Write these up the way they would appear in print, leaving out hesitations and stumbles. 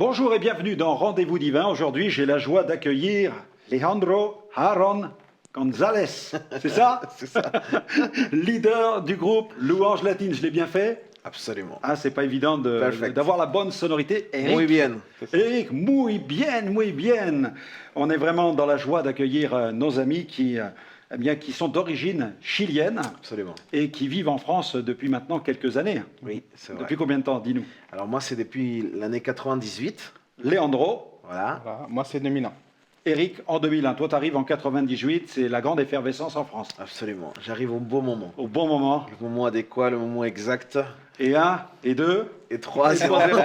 Bonjour et bienvenue dans Rendez-vous Divin. Aujourd'hui, j'ai la joie d'accueillir Alejandro Aaron González. C'est ça? C'est ça. Leader du groupe Louange Latine. Je l'ai bien fait? Absolument. Ah, c'est pas évident Perfect. d'avoir la bonne sonorité. Eric, Muy bien. Eric, muy bien, muy bien. On est vraiment dans la joie d'accueillir nos amis qui sont d'origine chilienne Absolument. et qui vivent en France depuis maintenant quelques années. Oui, c'est vrai. Depuis combien de temps, dis-nous? Alors moi, c'est depuis l'année 98. Leandro, Voilà. Voilà, moi c'est 2001. Eric, en 2001. Toi, tu arrives en 98, c'est la grande effervescence en France. Absolument. J'arrive au bon moment. Au bon moment. Le moment adéquat, le moment exact. Et un, et deux. Et 3-0.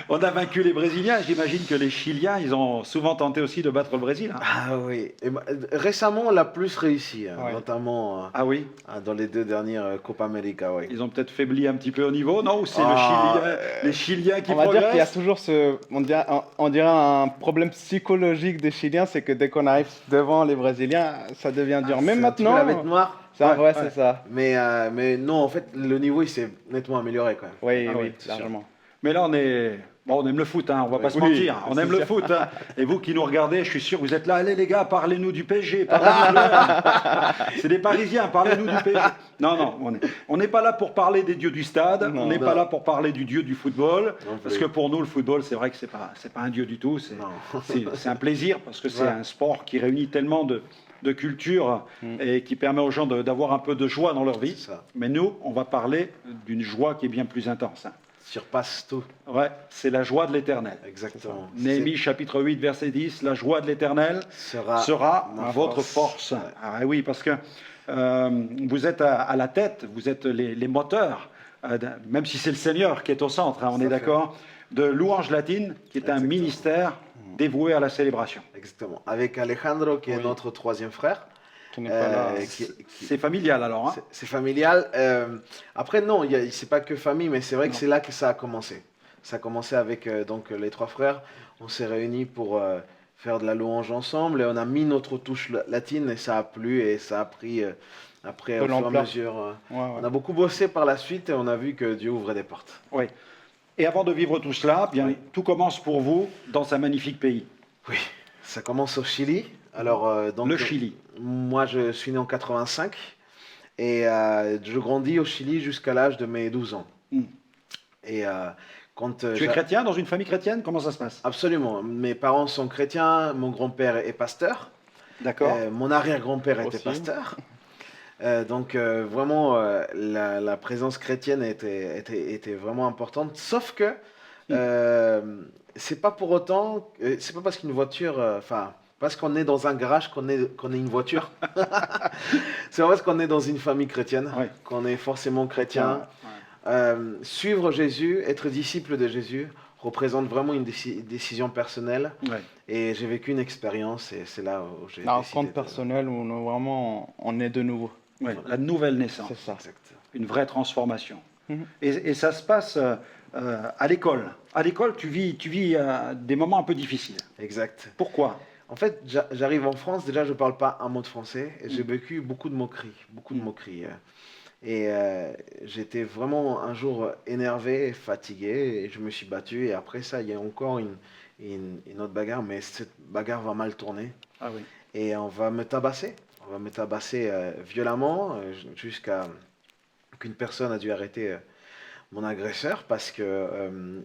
On a vaincu les Brésiliens. J'imagine que les Chiliens, ils ont souvent tenté aussi de battre le Brésil. Ah oui. Et récemment, on l'a plus réussi, Ouais. notamment Ah oui? dans les deux dernières Copa América. Oui. Ils ont peut-être faibli un petit peu au niveau, non? Ou c'est les Chiliens qui On va dire qu'il y a progressent? toujours on dirait un problème psychologique des Chiliens, c'est que dès qu'on arrive devant les Brésiliens, ça devient dur. Même C'est un petit peu maintenant, la bête noire. ouais, c'est ça. Mais non, en fait, le niveau, il s'est nettement amélioré quand même. Oui, Ah oui, oui, c'est largement. Mais là, on aime le foot, hein, on va pas se Oui, mentir. On c'est aime le sûr. foot. Hein. Et vous qui nous regardez, je suis sûr que vous êtes là. Allez les gars, parlez-nous du PSG. Parlez-nous de l'OM. C'est des Parisiens, parlez-nous du PSG. Non, on n'est pas là pour parler des dieux du stade. Non. On n'est pas là pour parler du dieu du football. Non Parce plus. que pour nous, le football, c'est vrai que c'est pas un dieu du tout. Non. C'est un plaisir parce que c'est Voilà. un sport qui réunit tellement de culture et qui permet aux gens d'avoir un peu de joie dans leur vie. C'est ça. Mais nous, on va parler d'une joie qui est bien plus intense. Hein. Surpasse tout. Ouais, c'est la joie de l'éternel. Exactement. Néhémie chapitre 8, verset 10, la joie de l'éternel sera ma votre force. Ouais. Ah oui, parce que vous êtes à la tête, vous êtes les moteurs, même si c'est le Seigneur qui est au centre, hein, on Tout est à fait. d'accord, de Louange Latine, qui est un Exactement. ministère dévoué à la célébration. Exactement. Avec Alejandro, qui est Oui. notre troisième frère. Qui n'est pas là. C'est familial alors. Hein. C'est familial. Après, non, c'est pas que famille, mais c'est vrai que c'est là que ça a commencé. Ça a commencé avec donc, les trois frères. On s'est réunis pour faire de la louange ensemble et on a mis notre touche latine et ça a plu et ça a pris après De au fur et à l'ampleur. mesure. Ouais, ouais. On a beaucoup bossé par la suite et on a vu que Dieu ouvrait des portes. Oui. Et avant de vivre tout cela, bien, Oui. tout commence pour vous dans un magnifique pays, Oui, ça commence au Chili. Alors, donc, le Chili. Moi, je suis né en 85 et je grandis au Chili jusqu'à l'âge de mes 12 ans. Mm. Et quand Tu es chrétien dans une famille chrétienne? Comment ça se passe? Absolument. Mes parents sont chrétiens, mon grand-père est pasteur, D'accord. mon arrière-grand-père était Aussi. pasteur. Donc vraiment, la présence chrétienne était vraiment importante. Sauf que c'est pas pour autant, c'est pas parce qu'une voiture, enfin, parce qu'on est dans un garage qu'on est une voiture. C'est pas parce qu'on est dans une famille chrétienne Ouais. qu'on est forcément chrétien. Ouais. Suivre Jésus, être disciple de Jésus, représente vraiment une décision personnelle. Ouais. Et j'ai vécu une expérience et c'est là où j'ai Là, un décidé compte de... personnel où on est de nouveau. Ouais, la nouvelle naissance. C'est ça. Exact. Une vraie transformation. Mhm. Et ça se passe à l'école. À l'école, tu vis des moments un peu difficiles. Exact. Pourquoi? En fait, j'arrive en France, déjà je parle pas un mot de français et j'ai vécu beaucoup de moqueries, beaucoup de moqueries. Et j'étais vraiment un jour énervé, fatigué et je me suis battu et après ça, il y a encore une autre bagarre, mais cette bagarre va mal tourner Ah oui. et on va me tabasser. On va me tabasser violemment jusqu'à qu'une personne a dû arrêter mon agresseur parce que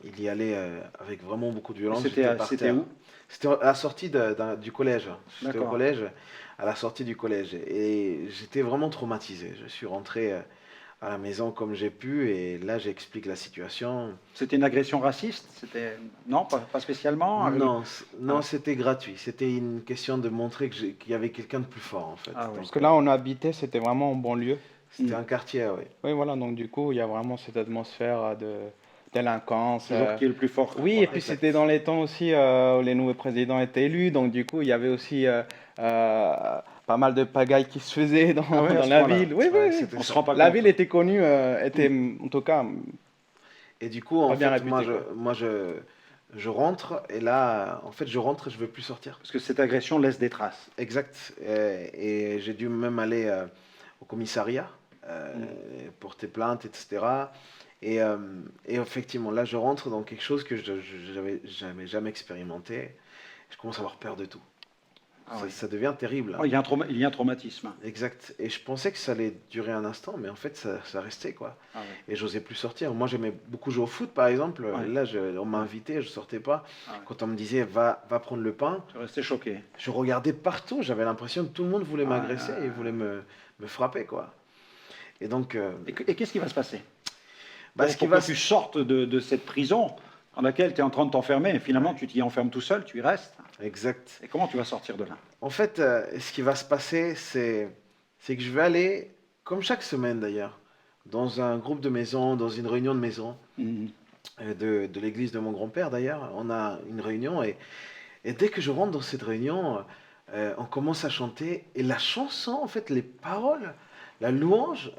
il y allait avec vraiment beaucoup de violence. C'était J'étais par terre. où? C'était à la sortie du collège. J'étais au D'accord. collège, à la sortie du collège. Et j'étais vraiment traumatisé. Je suis rentré à la maison comme j'ai pu et là j'explique la situation. C'était une agression raciste? Non, pas spécialement. Non, c'était gratuit. C'était une question de montrer qu'il y avait quelqu'un de plus fort en fait. Ah oui. Parce que là, on habitait, c'était vraiment en banlieue. C'était un quartier, oui. Oui, voilà, donc du coup, il y a vraiment cette atmosphère de délinquance. Toujours qui est le plus fort. Oui, et puis exact. c'était dans les temps aussi où les nouveaux présidents étaient élus, donc du coup, il y avait aussi pas mal de pagailles qui se faisaient dans, Ah ouais, à dans ce la point-là. ville. Oui, Ouais, oui, oui. c'était On se ça. rend pas La compte. ville était connue, était en tout cas. Et du coup, en Pas bien fait, réputé, je rentre et là, en fait, je rentre et je veux plus sortir. Parce que cette agression laisse des traces. Exact. Et j'ai dû même aller au commissariat, porter plainte, etc. Et effectivement, là, je rentre dans quelque chose que je n'avais jamais expérimenté. Je commence à avoir peur de tout. Ah oui. Ça devient terrible. Oh, il y a un traumatisme. Exact. Et je pensais que ça allait durer un instant, mais en fait, ça restait, quoi. Ah oui. Et j'osais plus sortir. Moi, j'aimais beaucoup jouer au foot, par exemple. Ouais. Là, on m'a invité, je sortais pas. Ah ouais. Quand on me disait, va prendre le pain, Tu restais choqué. je regardais partout. J'avais l'impression que tout le monde voulait Ouais, m'agresser et voulait me frapper, quoi. Et donc, Et qu'est-ce qui va se passer bah, pour, ce qui pour va que tu sortes de cette prison dans laquelle tu es en train de t'enfermer et finalement tu t'y enfermes tout seul, tu y restes. Exact. Et comment tu vas sortir de là? En fait, ce qui va se passer, c'est que je vais aller, comme chaque semaine d'ailleurs, dans un groupe de maison, dans une réunion de maison, Mhm. de l'église de mon grand-père d'ailleurs. On a une réunion et dès que je rentre dans cette réunion, on commence à chanter et la chanson, en fait, les paroles, la louange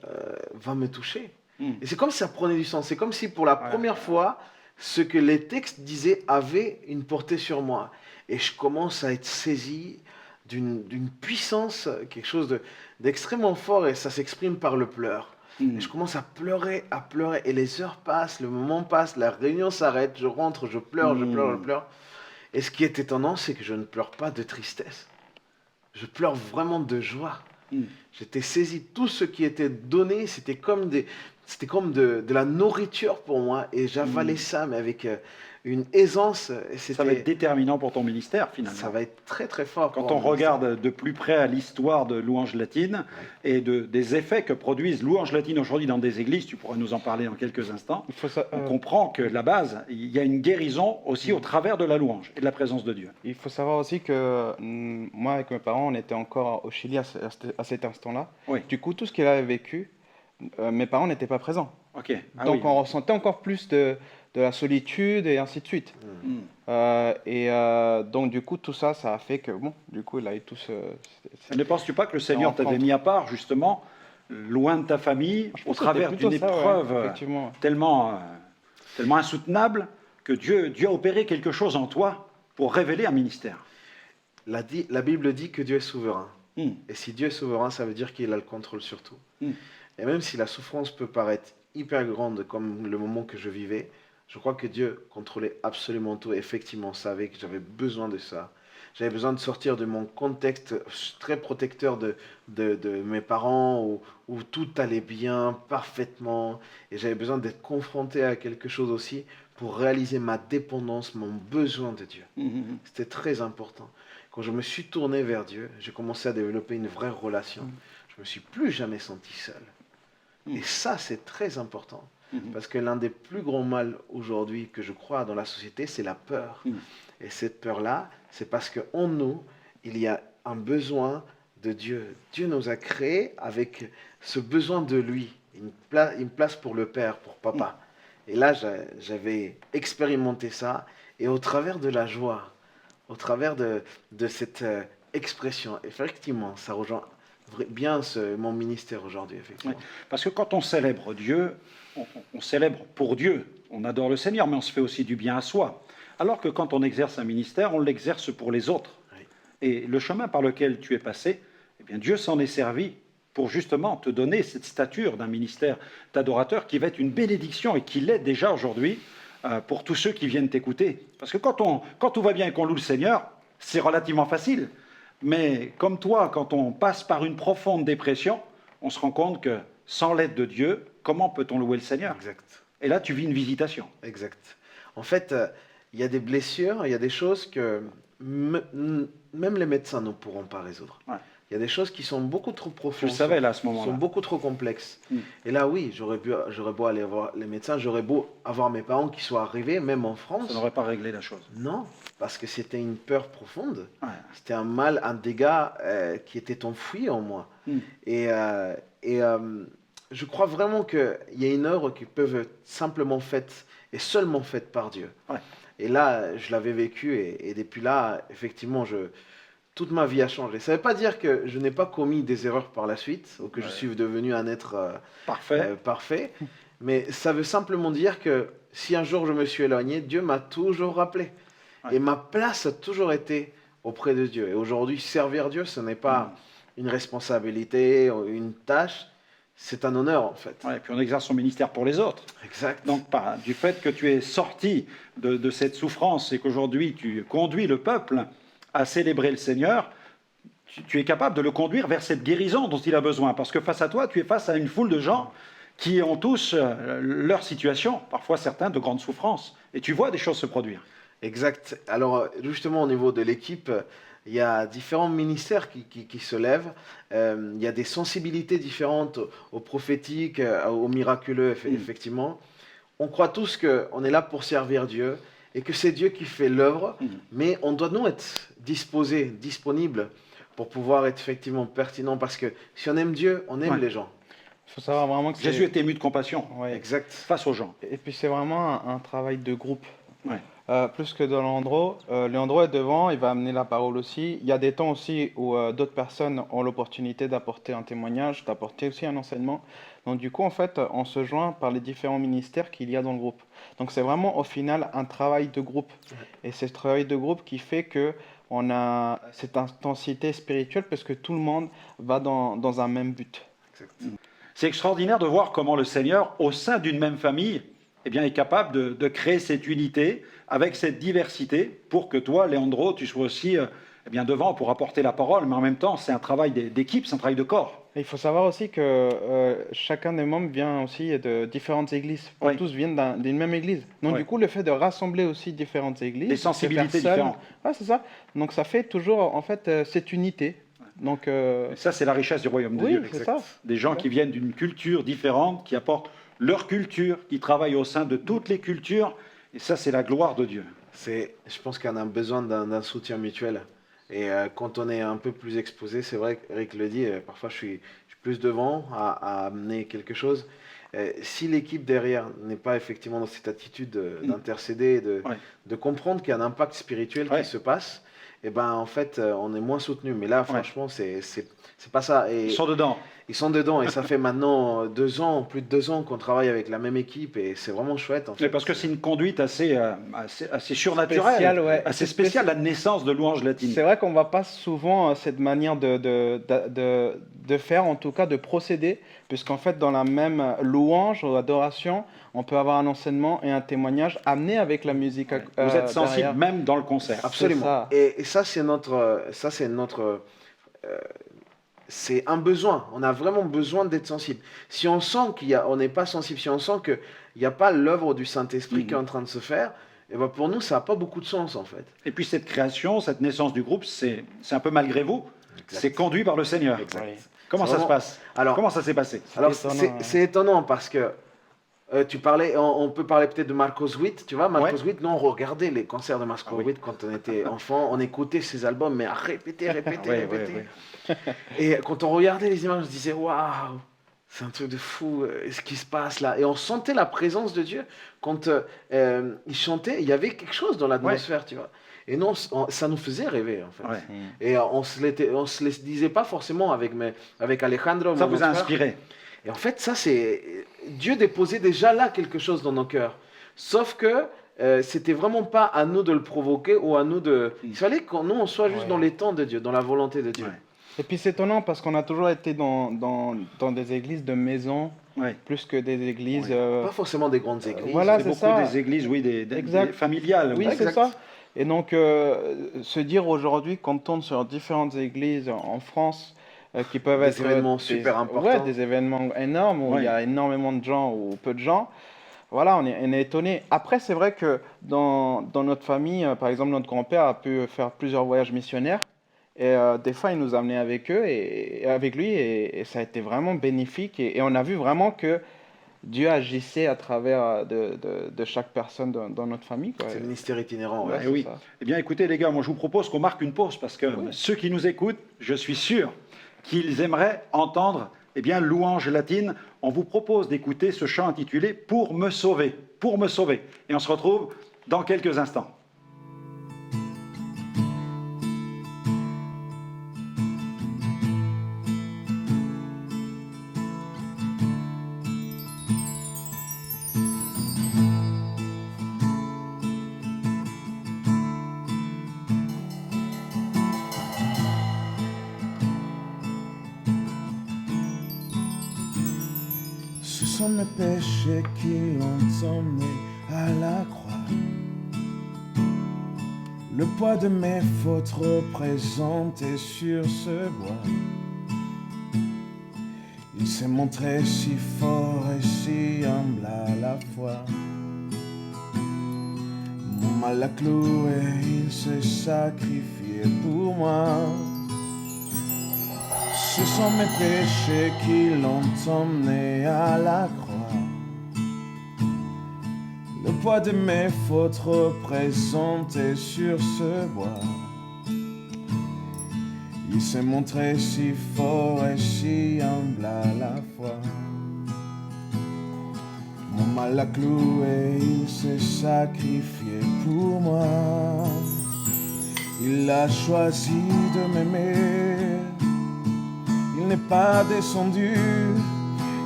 va me toucher. Mhm. Et c'est comme si ça prenait du sens. C'est comme si pour la Ouais. première fois, ce que les textes disaient avait une portée sur moi. Et je commence à être saisi d'une puissance, quelque chose d'extrêmement fort et ça s'exprime par le pleur. Mhm. Et je commence à pleurer, et les heures passent, le moment passe, la réunion s'arrête, je rentre, je pleure, je pleure, je pleure. Et ce qui est étonnant, c'est que je ne pleure pas de tristesse. Je pleure vraiment de joie. Mhm. J'étais saisi, tout ce qui était donné, c'était comme de la nourriture pour moi. Et j'avalais ça, mais avec une aisance. Et Ça va être déterminant pour ton ministère finalement. ça va être très très fort. Quand pour on mon ministère. regarde de plus près à l'histoire de louange latine et des effets que produisent louange latine aujourd'hui dans des églises, tu pourras nous en parler dans quelques instants, Il faut ça, on comprend que la base, il y a une guérison aussi au travers de la louange et de la présence de Dieu. il faut savoir aussi que moi, avec mes parents, on était encore au Chili à cet instant-là. Oui. Du coup, tout ce qu'il avait vécu, mes parents n'étaient pas présents. Ok. Ah Donc, oui. on ressentait encore plus de la solitude et ainsi de suite. Mm. Donc, du coup, tout ça, ça a fait que, bon, du coup, il a eu tout ce... Ne penses-tu pas que le Seigneur rencontre. t'avait mis à part justement, loin de ta famille, Je au pense que travers c'était plutôt d'une ça, ouais, épreuve effectivement. tellement insoutenable que Dieu a opéré quelque chose en toi pour révéler un ministère? La Bible dit que Dieu est souverain. Mm. Et si Dieu est souverain, ça veut dire qu'il a le contrôle sur tout. Mm. Et même si la souffrance peut paraître hyper grande comme le moment que je vivais, je crois que Dieu contrôlait absolument tout et effectivement savait que j'avais besoin de ça. J'avais besoin de sortir de mon contexte très protecteur de mes parents où tout allait bien, parfaitement. Et j'avais besoin d'être confronté à quelque chose aussi pour réaliser ma dépendance, mon besoin de Dieu. Mm. C'était très important. Quand je me suis tourné vers Dieu, j'ai commencé à développer une vraie relation. Je me suis plus jamais senti seul. Et ça, c'est très important. Parce que l'un des plus grands mal aujourd'hui que je crois dans la société, c'est la peur. Et cette peur-là, c'est parce qu'en nous, il y a un besoin de Dieu. Dieu nous a créés avec ce besoin de lui. Une place pour le Père, pour Papa. Et là, j'avais expérimenté ça. Et au travers de la joie, au travers de cette expression, effectivement, ça rejoint bien mon ministère aujourd'hui, effectivement. Oui. Parce que quand on célèbre Dieu, on célèbre pour Dieu. On adore le Seigneur, mais on se fait aussi du bien à soi. Alors que quand on exerce un ministère, on l'exerce pour les autres. Oui. Et le chemin par lequel tu es passé, eh bien, Dieu s'en est servi pour justement te donner cette stature d'un ministère d'adorateur qui va être une bénédiction et qui l'est déjà aujourd'hui pour tous ceux qui viennent t'écouter. Parce que quand tout va bien et qu'on loue le Seigneur, c'est relativement facile. Mais comme toi, quand on passe par une profonde dépression, on se rend compte que sans l'aide de Dieu, comment peut-on louer le Seigneur? Exact. Et là, tu vis une visitation. Exact. En fait, il y a des blessures, il y a des choses que même les médecins ne pourront pas résoudre. Ouais. Il y a des choses qui sont beaucoup trop Je profondes. le savais là à ce Sont moment-là. beaucoup trop complexes. Mm. Et là, oui, j'aurais beau aller voir les médecins, j'aurais beau avoir mes parents qui soient arrivés, même en France. Ça n'aurait pas réglé la chose. Non, parce que c'était une peur profonde. Ouais. C'était un mal, un dégât qui était enfoui en moi. Mm. Et je crois vraiment qu'il y a une œuvre qui peut être simplement faite et seulement faite par Dieu. Ouais. Et là, je l'avais vécu et depuis là, effectivement, toute ma vie a changé. Ça ne veut pas dire que je n'ai pas commis des erreurs par la suite ou que je suis devenu un être Parfait. parfait, mais ça veut simplement dire que si un jour je me suis éloigné, Dieu m'a toujours rappelé. Ouais. Et ma place a toujours été auprès de Dieu. Et aujourd'hui, servir Dieu, ce n'est pas une responsabilité, une tâche, c'est un honneur en fait. Ouais, et puis on exerce son ministère pour les autres. Exact. Donc, du fait que tu es sorti de cette souffrance et qu'aujourd'hui tu conduis le peuple à célébrer le Seigneur, tu es capable de le conduire vers cette guérison dont il a besoin. Parce que face à toi, tu es face à une foule de gens qui ont tous leur situation, parfois certains de grandes souffrances. Et tu vois des choses se produire. Exact. Alors, justement, au niveau de l'équipe, il y a différents ministères qui se lèvent. Il y a des sensibilités différentes au prophétique, au miraculeux, effectivement. On croit tous qu'on est là pour servir Dieu et que c'est Dieu qui fait l'œuvre, mais on doit nous être disposés, disponibles pour pouvoir être effectivement pertinent parce que si on aime Dieu, on aime Ouais. les gens. Il faut savoir vraiment que Jésus est ému de compassion Ouais. Exact. face aux gens. Et puis c'est vraiment un travail de groupe. Ouais. Plus que de Leandro. Leandro est devant, il va amener la parole aussi. Il y a des temps aussi où d'autres personnes ont l'opportunité d'apporter un témoignage, d'apporter aussi un enseignement. Donc du coup, en fait, on se joint par les différents ministères qu'il y a dans le groupe. Donc c'est vraiment au final un travail de groupe. Et c'est ce travail de groupe qui fait que on a cette intensité spirituelle parce que tout le monde va dans un même but. Exact. C'est extraordinaire de voir comment le Seigneur, au sein d'une même famille, eh bien, est capable de créer cette unité avec cette diversité pour que toi, Leandro, tu sois aussi eh bien, devant pour apporter la parole. Mais en même temps, c'est un travail d'équipe, c'est un travail de corps. Et il faut savoir aussi que chacun des membres vient aussi de différentes églises. Pas Oui. tous viennent d'une même église. Donc Oui. du coup, le fait de rassembler aussi différentes églises, Des sensibilités de faire seul- différentes. Ouais, c'est ça. Donc ça fait toujours en fait cette unité. Donc Et ça, c'est la richesse du royaume de oui, Dieu. c'est ça. Des gens qui viennent d'une culture différente, qui apportent leur culture, qui travaillent au sein de toutes les cultures. Et ça, c'est la gloire de Dieu. Je pense qu'on a besoin d'un soutien mutuel. Et quand on est un peu plus exposé, c'est vrai qu'Eric le dit, parfois je suis plus devant à amener quelque chose. Si l'équipe derrière n'est pas effectivement dans cette attitude d'intercéder, Ouais. de comprendre qu'il y a un impact spirituel Ouais. qui se passe, et ben en fait on est moins soutenu. Mais là, franchement, c'est pas ça. Et Ils sont dedans. ils sont dedans et ça fait maintenant 2 ans, plus de 2 ans qu'on travaille avec la même équipe et c'est vraiment chouette en fait. Mais parce que c'est une conduite assez surnaturelle, Spéciale, ouais. assez C'est spéciale, la naissance de louange latine. C'est vrai qu'on ne voit pas souvent cette manière de faire, en tout cas de procéder, puisqu'en fait, dans la même louange ou adoration, on peut avoir un enseignement et un témoignage amené avec la musique. Vous êtes sensible derrière. même dans le concert. Absolument. ça. Et ça c'est un besoin. On a vraiment besoin d'être sensible. Si on sent on n'est pas sensible, si on sent qu'il n'y a pas l'œuvre du Saint-Esprit qui est en train de se faire, et ben pour nous, ça n'a pas beaucoup de sens en fait. Et puis cette création, cette naissance du groupe, c'est un peu malgré vous. Exact. C'est conduit par le Seigneur. Exact. Oui. Comment C'est ça se vraiment- passe Alors, Comment ça s'est passé Alors, étonnant, c'est étonnant parce que tu parlais, on peut parler peut-être de Marcos Witt, tu vois, Marcos Witt, nous on regardait les concerts de Marcos oui. Witt quand on était enfant, on écoutait ses albums, mais à répéter, répéter, Ouais, répéter. ouais. Et quand on regardait les images, on se disait, waouh, c'est un truc de fou, ce qui se passe là. Et on sentait la présence de Dieu. Quand il chantait, il y avait quelque chose dans l'atmosphère, tu vois. Et non, ça nous faisait rêver, en fait. Ouais. Et on se les disait pas forcément avec Alejandro. Ça mon vous a autre frère. inspiré. Et en fait, ça, c'est. Dieu déposait déjà là quelque chose dans nos cœurs. Sauf que c'était vraiment pas à nous de le provoquer ou à nous de. Il fallait que nous, on soit juste Ouais. dans les temps de Dieu, dans la volonté de Dieu. Ouais. Et puis c'est étonnant parce qu'on a toujours été dans des églises de maison, Ouais. plus que des églises... Pas forcément des grandes églises. voilà. C'est c'est beaucoup ça. des églises, oui, des Exact. familiales. Oui, oui. c'est Exact. ça. Et donc, se dire aujourd'hui qu'on tourne sur différentes églises en France qui peuvent Des être événements super importants. Ouais, des événements énormes où Ouais. il y a énormément de gens ou peu de gens. Voilà, on est étonné. Après, c'est vrai que dans notre famille, par exemple, notre grand-père a pu faire plusieurs voyages missionnaires. Et des fois, il nous a amenés avec eux et avec lui, et ça a été vraiment bénéfique. Et on a vu vraiment que Dieu agissait à travers de chaque personne dans notre famille, quoi. C'est le ministère itinérant. Ouais, Ouais. Eh c'est oui. ça. Eh bien, écoutez, les gars, moi, je vous propose qu'on marque une pause parce que ceux qui nous écoutent, je suis sûr qu'ils aimeraient entendre eh bien, louange latine. On vous propose d'écouter ce chant intitulé Pour me sauver. Pour me sauver. Et on se retrouve dans quelques instants. sont mes péchés qui l'ont emmené à la croix. Le poids de mes fautes représenté sur ce bois. Il s'est montré si fort et si humble à la fois. Mon mal a cloué, il s'est sacrifié pour moi. Ce sont mes péchés qui l'ont emmené à la croix. Le poids de mes fautes représenté sur ce bois. Il s'est montré si fort et si humble à la fois. Mon mal a cloué, il s'est sacrifié pour moi. Il a choisi de m'aimer. Il n'est pas descendu,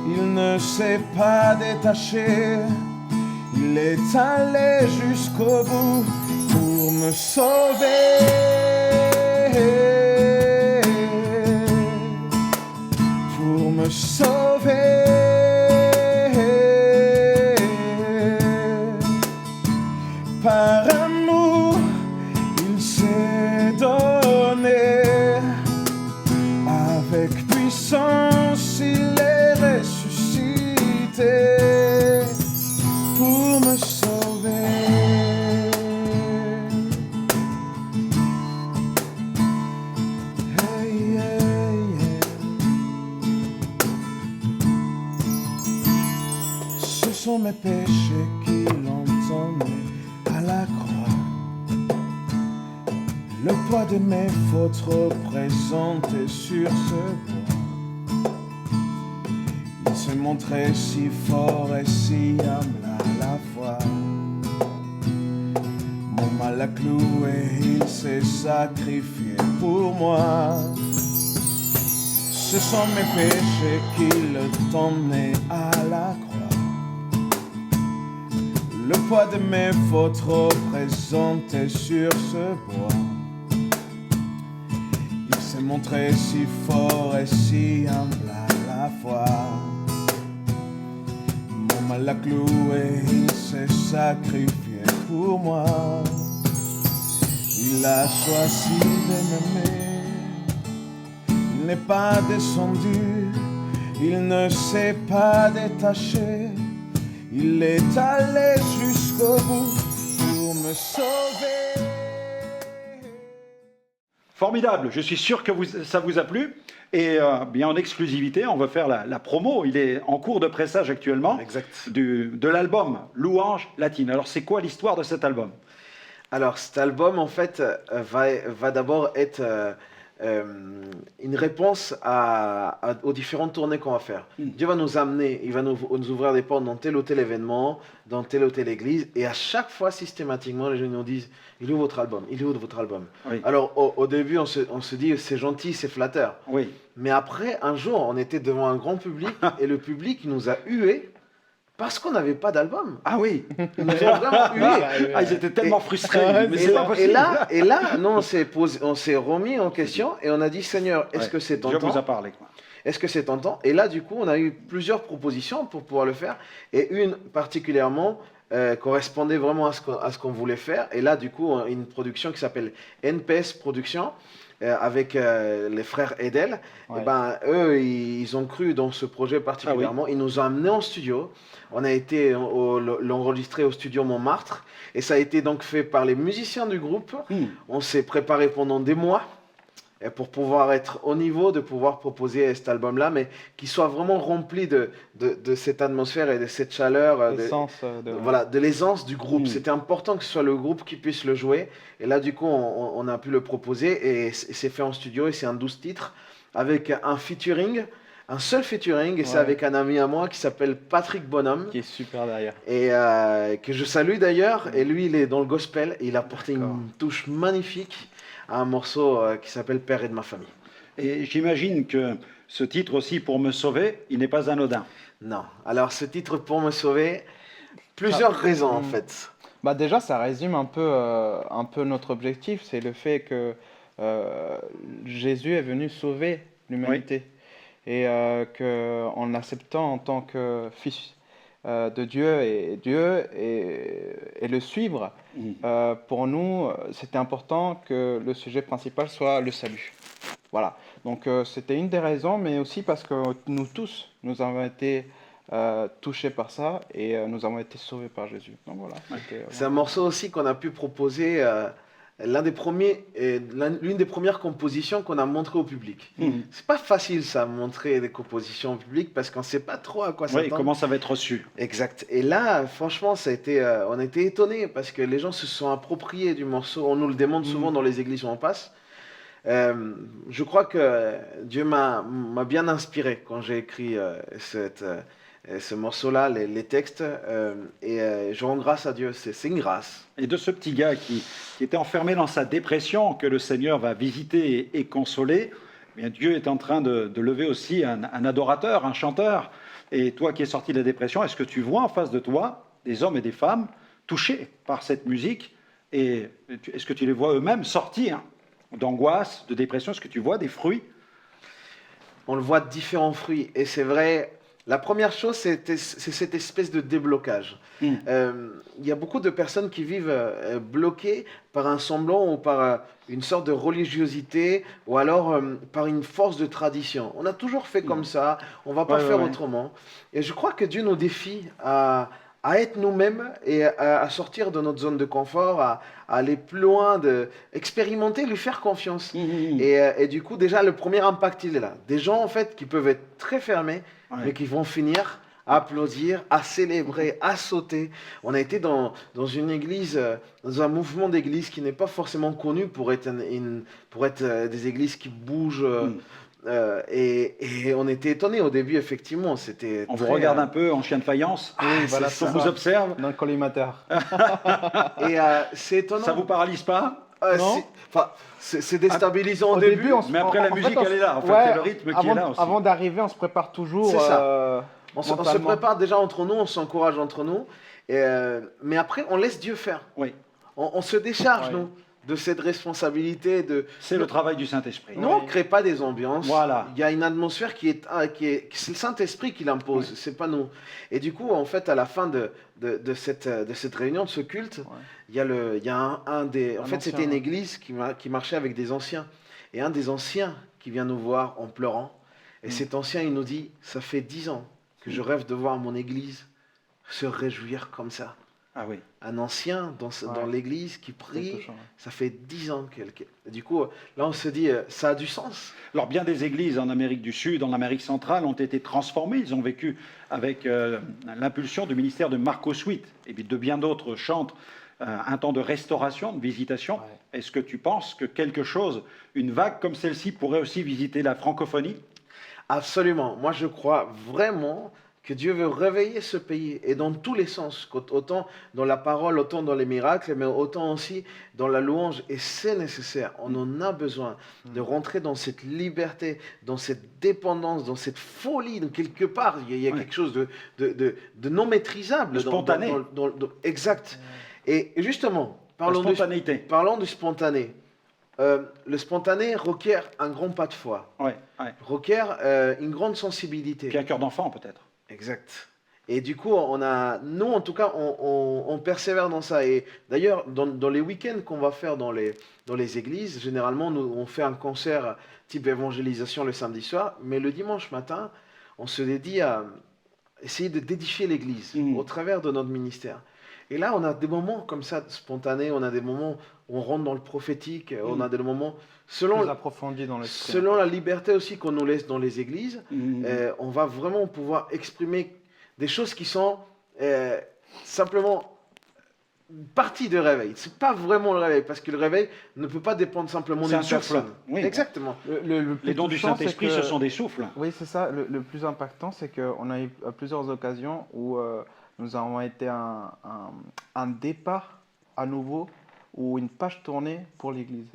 il ne s'est pas détaché. Il est allé jusqu'au bout pour me sauver. Pour me sauver. Par amour, il s'est donné. Avec puissance, il est ressuscité pour me sauver. Hey, hey, hey. Ce sont mes péchés qui l'ont emmené à la croix. Le poids de mes fautes représenté sur ce bois. Il s'est montré si fort et si humble à la fois. Mon mal a cloué, il s'est sacrifié pour moi. Ce sont mes péchés qui l'ont emmené à la croix. Le poids de mes fautes représenté sur ce bois. Il s'est montré si fort et si humble à la fois. Mon mal a cloué, il s'est sacrifié pour moi. Il a choisi de m'aimer. Il n'est pas descendu, il ne s'est pas détaché. Il est allé jusqu'au bout pour me sauver. Formidable, je suis sûr que ça vous a plu. Et bien en exclusivité, on va faire la promo. Il est en cours de pressage actuellement Exact. de l'album Louange Latine. Alors c'est quoi l'histoire de cet album? Alors, cet album, en fait, va d'abord être une réponse aux différentes tournées qu'on va faire. Dieu va nous amener, il va nous ouvrir des portes dans tel ou tel événement, dans telle ou telle église, et à chaque fois, systématiquement, les gens nous disent, il est où votre album? Il est où votre album? Oui. Alors, au début, on se dit, c'est gentil, c'est flatteur. Oui. Mais après, un jour, on était devant un grand public, et le public nous a hués parce qu'on n'avait pas d'album. Ah oui. Ils nous ont vraiment hués. Ah, ils étaient tellement frustrés. Mais Et, c'est pas possible. et là, non, on s'est remis en question et on a dit, Seigneur, est-ce que c'est Dieu tentant? vous a parlé, quoi. Est-ce que c'est tentant? Et là, du coup, on a eu plusieurs propositions pour pouvoir le faire. Et une particulièrement correspondait vraiment à ce qu'on voulait faire. Et là, du coup, une production qui s'appelle NPS Production, avec les frères Edel. Ouais. Et ben, eux, ils ont cru dans ce projet particulièrement. Ils nous ont amenés en studio. On a été l'enregistrer au studio Montmartre. Et ça a été donc fait par les musiciens du groupe. On s'est préparé pendant des mois pour pouvoir être au niveau, de pouvoir proposer cet album-là, mais qui soit vraiment rempli de cette atmosphère et de cette chaleur, de l'aisance du groupe. C'était important que ce soit le groupe qui puisse le jouer. Et là, du coup, on a pu le proposer et c'est fait en studio et c'est un 12 titres avec un featuring. Un seul featuring, et c'est avec un ami à moi qui s'appelle Patrick Bonhomme. Qui est super derrière. Et que je salue d'ailleurs. Et lui, il est dans le gospel et il a porté une touche magnifique à un morceau qui s'appelle Père et de ma famille. Et j'imagine que ce titre aussi, Pour me sauver, il n'est pas anodin. Non. Alors, ce titre, Pour me sauver, plusieurs raisons en fait. Bah déjà, ça résume un peu notre objectif. C'est le fait que Jésus est venu sauver l'humanité. et qu'en l'acceptant en tant que fils de Dieu et le suivre, pour nous, c'était important que le sujet principal soit le salut. Voilà. Donc c'était une des raisons, mais aussi parce que nous tous, nous avons été touchés par ça et nous avons été sauvés par Jésus. Donc voilà. C'est un morceau aussi qu'on a pu proposer, l'une des premières compositions qu'on a montré au public. C'est pas facile ça, montrer des compositions au public parce qu'on ne sait pas trop à quoi Oui, s'attendre. comment ça va être reçu. Exact. Et là, franchement, ça a été, on a été étonnés parce que les gens se sont appropriés du morceau. On nous le demande souvent dans les églises où on passe. Je crois que Dieu m'a bien inspiré quand j'ai écrit ce morceau-là, les textes, et je rends grâce à Dieu, c'est une grâce. Et de ce petit gars qui était enfermé dans sa dépression, que le Seigneur va visiter et consoler, eh bien Dieu est en train de lever aussi un adorateur, un chanteur. Et toi qui es sorti de la dépression, est-ce que tu vois en face de toi des hommes et des femmes touchés par cette musique? Et est-ce que tu les vois eux-mêmes sortir d'angoisse, de dépression? Est-ce que tu vois des fruits? On le voit différents fruits, et c'est vrai. La première chose, c'est cette espèce de déblocage. Il y a beaucoup de personnes qui vivent bloquées par un semblant ou par une sorte de religiosité ou alors par une force de tradition. On a toujours fait comme ça, on ne va pas faire autrement. Et je crois que Dieu nous défie à être nous-mêmes et à sortir de notre zone de confort, à aller plus loin, expérimenter, lui faire confiance. Et du coup, déjà, le premier impact, il est là. Des gens, en fait, qui peuvent être très fermés, mais qui vont finir à applaudir, à célébrer, à sauter. On a été dans une église, dans un mouvement d'église qui n'est pas forcément connu pour être, des églises qui bougent. Et on était étonnés au début, effectivement. On vous regarde un peu en chien de faïence, voilà, on vous observe. Dans le collimateur. Et c'est étonnant. Ça vous paralyse pas? Non. C'est déstabilisant au début. Mais après, la musique, elle est là. En fait, c'est le rythme qui est là aussi. Avant d'arriver, on se prépare toujours. C'est ça. On se prépare déjà entre nous, on s'encourage entre nous. Mais après, on laisse Dieu faire. Oui. On se décharge, nous, de cette responsabilité. C'est le travail du Saint-Esprit. Nous, on ne crée pas des ambiances. Voilà. Il y a une atmosphère c'est le Saint-Esprit qui l'impose, c'est pas nous. Et du coup, en fait, à la fin de cette réunion, de ce culte, il y a c'était une église qui marchait avec des anciens. Et un des anciens qui vient nous voir en pleurant. Et cet ancien, il nous dit, ça fait 10 ans que je rêve de voir mon église se réjouir comme ça. Ah oui. Un ancien dans l'église qui prie, ça fait 10 ans du coup, là on se dit, ça a du sens. Alors bien des églises en Amérique du Sud, en Amérique centrale ont été transformées, ils ont vécu avec l'impulsion du ministère de Marcos Witt et de bien d'autres chantent un temps de restauration, de visitation. Est-ce que tu penses que quelque chose, une vague comme celle-ci pourrait aussi visiter la francophonie? Absolument, moi je crois vraiment que Dieu veut réveiller ce pays, et dans tous les sens, autant dans la parole, autant dans les miracles, mais autant aussi dans la louange, et c'est nécessaire, on en a besoin de rentrer dans cette liberté, dans cette dépendance, dans cette folie, donc quelque part, il y a quelque chose de non maîtrisable. De spontané. Exact. Et justement, parlons du spontané. Le spontané requiert un grand pas de foi, requiert une grande sensibilité. Puis un cœur d'enfant peut-être. Exact. Et du coup, nous en tout cas, on persévère dans ça. Et d'ailleurs, dans les week-ends qu'on va faire dans les églises, généralement, on fait un concert type évangélisation le samedi soir, mais le dimanche matin, on se dédie à essayer d'édifier l'église au travers de notre ministère. Et là, on a des moments comme ça spontanés, on a des moments où on rentre dans le prophétique, on a des moments selon la liberté aussi qu'on nous laisse dans les églises, on va vraiment pouvoir exprimer des choses qui sont simplement partie de réveil. C'est pas vraiment le réveil, parce que le réveil ne peut pas dépendre simplement d'une personne. Oui. Exactement. Les dons du Saint-Esprit, ce sont des souffles. Oui, c'est ça. Le plus impactant, c'est qu'on a eu plusieurs occasions où nous avons été un départ à nouveau ou une page tournée pour l'Église.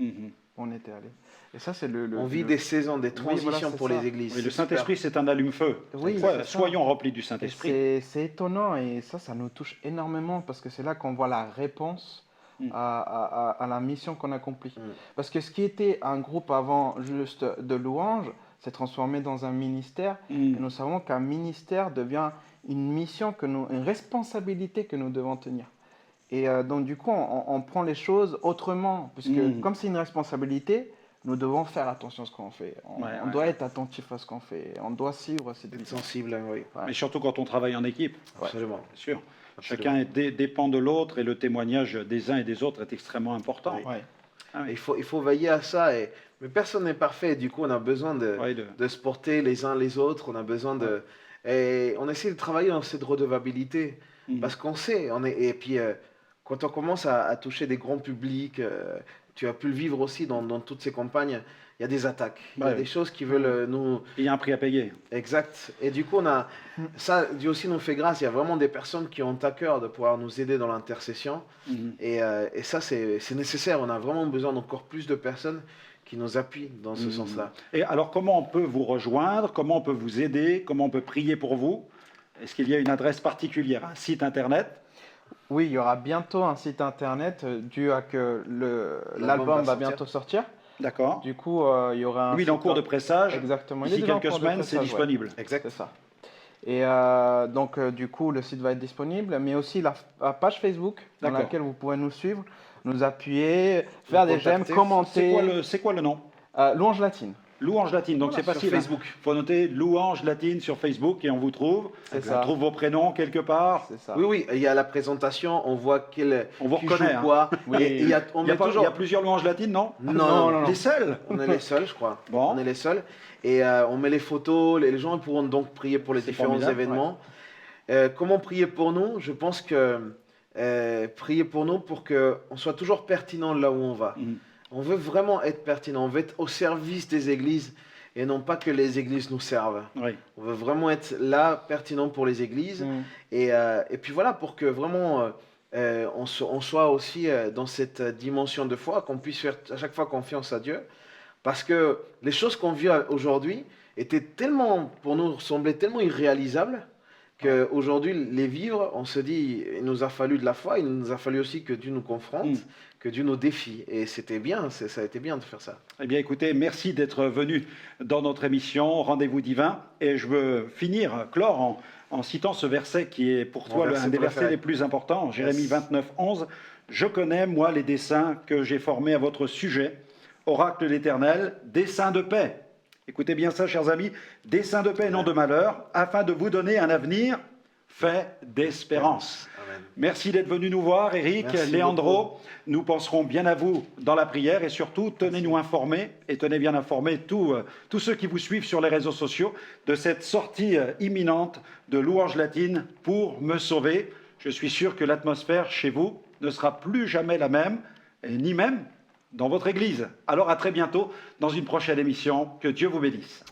On était allé. Et ça, c'est on vit des saisons, des transitions pour les églises. Oui, le Saint-Esprit, c'est un allume-feu. Oui, soyons remplis du Saint-Esprit. C'est étonnant et ça nous touche énormément parce que c'est là qu'on voit la réponse à la mission qu'on accomplit. Parce que ce qui était un groupe avant juste de louange, s'est transformé dans un ministère. Et Mm. nous savons qu'un ministère devient une mission, une responsabilité que nous devons tenir. Et donc, du coup, on prend les choses autrement, puisque comme c'est une responsabilité, nous devons faire attention à ce qu'on fait. On doit être attentif à ce qu'on fait. On doit suivre cette Être vision. sensible, oui. Ouais. Mais surtout quand on travaille en équipe, Absolument. bien sûr. Absolument. Chacun dépend de l'autre et le témoignage des uns et des autres est extrêmement important. Oui. Ouais. Ah oui. Il faut veiller à ça. Mais personne n'est parfait. Du coup, on a besoin Ouais, de se porter les uns les autres. On a besoin de. Et on essaie de travailler dans cette redevabilité. Mhm. Parce qu'on sait. Et puis, quand on commence à toucher des grands publics, tu as pu le vivre aussi dans toutes ces campagnes, il y a des attaques. Il y a Ouais. des choses qui veulent nous. Il y a un prix à payer. Exact. Et du coup, ça, Dieu aussi nous fait grâce. Il y a vraiment des personnes qui ont à cœur de pouvoir nous aider dans l'intercession. Mhm. Et ça, c'est nécessaire. On a vraiment besoin d'encore plus de personnes qui nous appuient dans ce sens-là. Et alors, comment on peut vous rejoindre? Comment on peut vous aider? Comment on peut prier pour vous? Est-ce qu'il y a une adresse particulière, un site internet? Oui, il y aura bientôt un site internet dû à que l'album va bientôt sortir. D'accord. Du coup, il y aura un Lui, il est en site cours de pressage. Exactement. Il est D'ici déjà en quelques cours de semaines, c'est pressage, ouais. disponible. Exact. C'est ça. Et donc, du coup, le site va être disponible, mais aussi la page Facebook dans D'accord. laquelle vous pouvez nous suivre, nous appuyer, faire des j'aime, contacter. commenter. C'est quoi le nom? Louange latine. Louange latine, donc Voilà, c'est sur facile. Facebook. Il faut noter Louange latine sur Facebook et on vous trouve. C'est On ça. trouve vos prénoms quelque part. C'est ça. Oui, oui, il y a la présentation, on voit On vous qui reconnaît, joue hein. quoi. Oui. Et on Il y a met pas- toujours. il y a plusieurs louanges latines, non? Non, Les seuls? on est les seuls, je crois. Bon. On est les seuls. Et on met les photos, les gens pourront donc prier pour les C'est différents formidable, événements. Comment prier pour nous? Je pense que prier pour nous pour qu'on soit toujours pertinent là où on va. Mhm. On veut vraiment être pertinent, on veut être au service des églises et non pas que les églises nous servent. Oui. On veut vraiment être là, pertinent pour les églises. Mm. Et puis voilà, pour que vraiment on soit aussi dans cette dimension de foi, qu'on puisse faire à chaque fois confiance à Dieu. Parce que les choses qu'on vit aujourd'hui étaient tellement, pour nous, semblaient tellement irréalisables qu'aujourd'hui, les vivre, on se dit, il nous a fallu de la foi, il nous a fallu aussi que Dieu nous confronte, Mm. que Dieu nous défie. Et c'était bien, ça a été bien de faire ça. Eh bien, écoutez, merci d'être venu dans notre émission Rendez-vous divin. Et je veux finir, clore, en citant ce verset qui est pour Mon toi verset un des versets préféré. les plus importants, Jérémie Yes. 29, 11. Je connais, moi, les desseins que j'ai formés à votre sujet, oracle de l'Éternel, desseins de paix. Écoutez bien ça, chers amis, desseins de paix et non de malheur, afin de vous donner un avenir fait d'espérance. Amen. Merci d'être venu nous voir, Eric, Merci Léandro. beaucoup. Nous penserons bien à vous dans la prière et surtout, tenez-nous informés et tenez bien informés tous ceux qui vous suivent sur les réseaux sociaux de cette sortie imminente de Louange latine pour me sauver. Je suis sûr que l'atmosphère chez vous ne sera plus jamais la même, et ni même dans votre église. Alors à très bientôt dans une prochaine émission. Que Dieu vous bénisse.